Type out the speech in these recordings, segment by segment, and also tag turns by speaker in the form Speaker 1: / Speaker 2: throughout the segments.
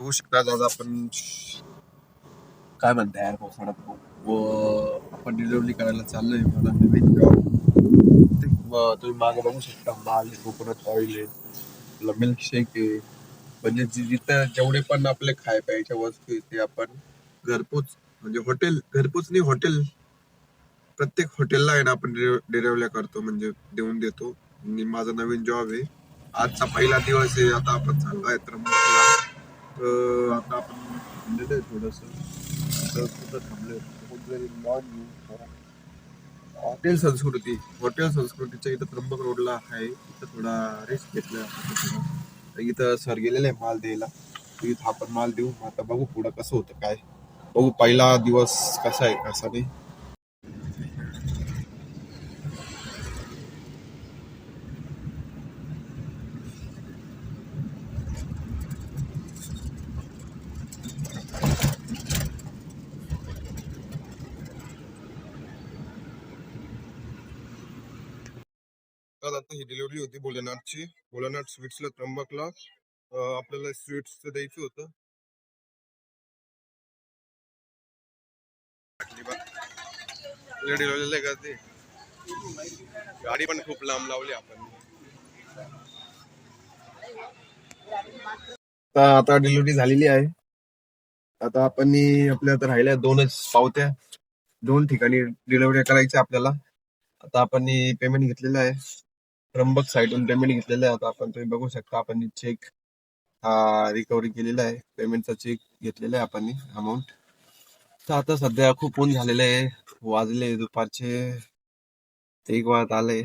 Speaker 1: होऊ शकतात. आज आपण काय म्हणता यार पावसाळा व आपण डिलिव्हरी करायला चाललोय. मला नवीन जॉब तुम्ही मागे बघू शकता. माल कोकोनट ऑइल आहे, मिल्क शेक आहे, म्हणजे जिथं जेवढे पण आपले खाय प्यायच्या वस्तू आहेत ते आपण घरपोच, म्हणजे हॉटेल घरपोच नाही, हॉटेल प्रत्येक हॉटेलला आहे ना आपण डिलिव्हरी करतो, म्हणजे देऊन देतो. आणि माझा नवीन जॉब आहे. आजचा पहिला दिवस आहे. आता आपण चाललोय त्र्यंबकला. तर आता आपण थांबलेलो आहे थोडस. कुठं थांबलोय, कुठेतरी लॉन घेऊन हॉटेल संस्कृतीच्या इथं त्र्यंबक रोडला आहे. इथं थोडा रेस्ट घेतला. इथं सर गेलेले आहे माल द्यायला. इथं आपण माल देऊ. आता बघू पुढं कसं होतं काय. बघू पहिला दिवस कसा आहे कसा नाही. तर आता ही डिलिव्हरी होती भोलेनाथची. भोलेनाथ स्वीट्सला त्र्यंबकला आपल्याला स्वीट्स द्यायचं होतं. डिलिव्हरी का ते गाडी पण खूप लांब लावली आपण. आता डिलिव्हरी झालेली आहे. आता आपण आपल्या आता राहिल्या दोनच पावत्या. दोन ठिकाणी डिलिव्हरी करायची आपल्याला. आता आपण पेमेंट घेतलेलं आहे. त्र्यंबक साईडून पेमेंट घेतलेलं आहे. आता आपण तुम्ही बघू शकता आपण चेक हा रिकव्हरी केलेला आहे. पेमेंटचा चेक घेतलेला आहे आपण अमाऊंट. तर आता सध्या खूप ऊन झालेलं आहे. वाजले दुपारचे 1 वाजत आले.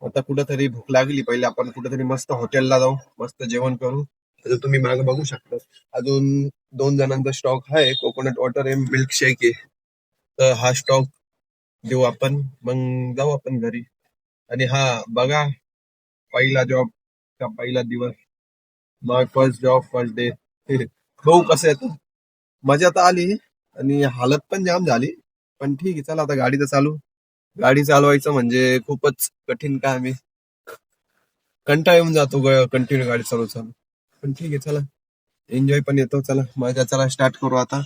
Speaker 1: आता कुठंतरी भूक लागली. पहिले आपण कुठेतरी मस्त हॉटेलला जाऊ, मस्त जेवण करू. तर तुम्ही मागे बघू शकता अजून 2 जणांचा स्टॉक आहे. कोकोनट वॉटर आहे, मिल्क शेक आहे. तर हा स्टॉक देऊ आपण, मग जाऊ आपण घरी. आणि हा बघा, पहिला जॉब का पहिला दिवस, मग फर्स्ट जॉब फर्स्ट डे. बघू कसं येतं. मजा तर आली आणि हालत पण जाम झाली. पण ठीक आहे, चला आता गाडी तर चालू. गाडी चालवायचं म्हणजे खूपच कठीण काम आहे. कंटाळा येऊन जातो कंटिन्यू गाडी चालू चालू. पण ठीक आहे, चला एन्जॉय पण येतो. चला मजा, चला स्टार्ट करू आता.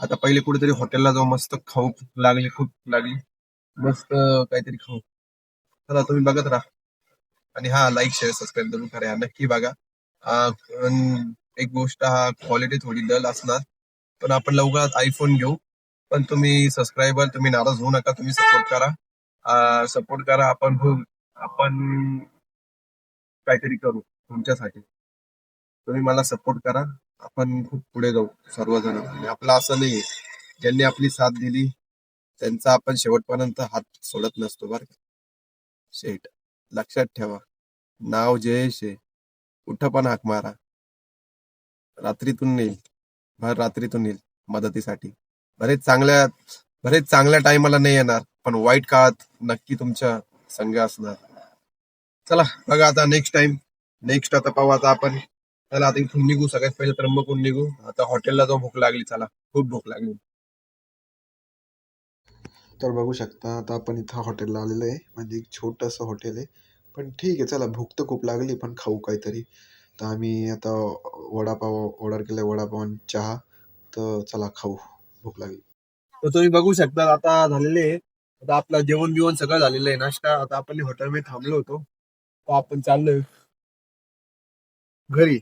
Speaker 1: आता पहिले कुठेतरी हॉटेलला जाऊ, मस्त खाऊ लागली, खूप लागली, मस्त काहीतरी खाऊ. चला तुम्ही बघत राहा. आणि हा लाईक शेअर सबस्क्राईब जरूर करा, नक्की बघा. एक गोष्ट, हा क्वालिटी थोडी डल असणार, पण आपण लवकरात आयफोन घेऊ. पण तुम्ही सबस्क्रायबर तुम्ही नाराज होऊ नका, तुम्ही सपोर्ट करा. सपोर्ट करा. आपण काहीतरी करू तुमच्यासाठी. तुम्ही मला सपोर्ट करा. आपण खूप पुढे जाऊ सर्वजण. आणि आपलं असं नाही, ज्यांनी आपली साथ दिली त्यांचा आपण शेवटपर्यंत हात सोडत नसतो बरं का. शेट लक्षात ठेवा. नाव जयेश आहे. कुठं पण हाक मारा. रात्रीतून नेईल, भर रात्रीतून येईल मदतीसाठी. बरेच चांगल्या टायमाला नाही येणार, पण वाईट काळात नक्की तुमच्या संग असणार. चला बघा आता नेक्स्ट आता पाहू आता आपण. चला आता इथून निघू. सगळ्यात पहिले त्र्यंबकून निघू. आता हॉटेलला जाऊ, भूक लागली. चला, खूप भूक लागली. तर बघू शकता आता आपण इथं हॉटेलला आलेलो आहे. म्हणजे एक छोटंसं हॉटेल आहे. पण ठीक आहे, चला भूक तर खूप लागली, पण खाऊ काहीतरी. तर आम्ही आता वडापाव ऑर्डर केलाय, वडापाव आणि चहा. तर चला खाऊ, भूक लागली. तर तुम्ही बघू शकता आता झालेले आहे. आता आपलं जेवण बिवण सगळं झालेलं आहे, नाश्ता. आता आपण हॉटेलमध्ये थांबलो होतो, तर आपण चाललोय घरी.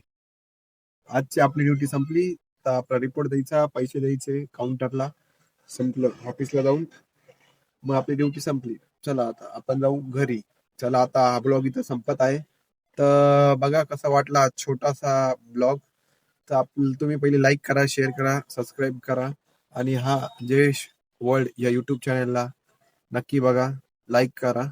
Speaker 1: आजची आपली ड्युटी संपली. तर आपला रिपोर्ट द्यायचा, पैसे द्यायचे काउंटरला. संपलं ऑफिसला जाऊन, मग आपली ड्युटी संपली. चला आता आपण जाऊ घरी. चला आता हा ब्लॉग इथं संपत आहे. तर बघा कसा वाटला छोटासा ब्लॉग. तर तुम्ही पहिले लाईक करा, शेअर करा, सबस्क्राईब करा. आणि हा जयेश वर्ल्ड या युट्यूब चॅनलला नक्की बघा, लाईक करा.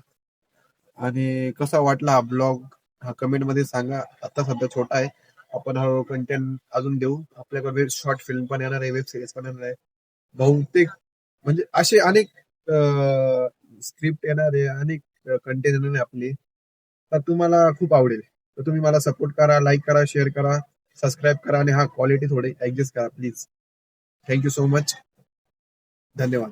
Speaker 1: आणि कसा वाटला हा ब्लॉग हा कमेंट मध्ये सांगा. आता सध्या छोटा आहे, आपण हळूहळू कंटेंट अजून देऊ. आपल्याकडे शॉर्ट फिल्म पण येणार आहे, वेब सिरीज पण येणार आहे बहुतेक. म्हणजे असे अनेक स्क्रिप्ट येणार आहे, अनेक कंटेंट येणार आहे आपली. तर तुम्हाला खूप आवडेल. तर तुम्ही मला सपोर्ट करा, लाईक करा, शेअर करा, सबस्क्राईब करा. आणि हा क्वालिटी थोडी ऍडजस्ट करा प्लीज. Thank you so much. धन्यवाद.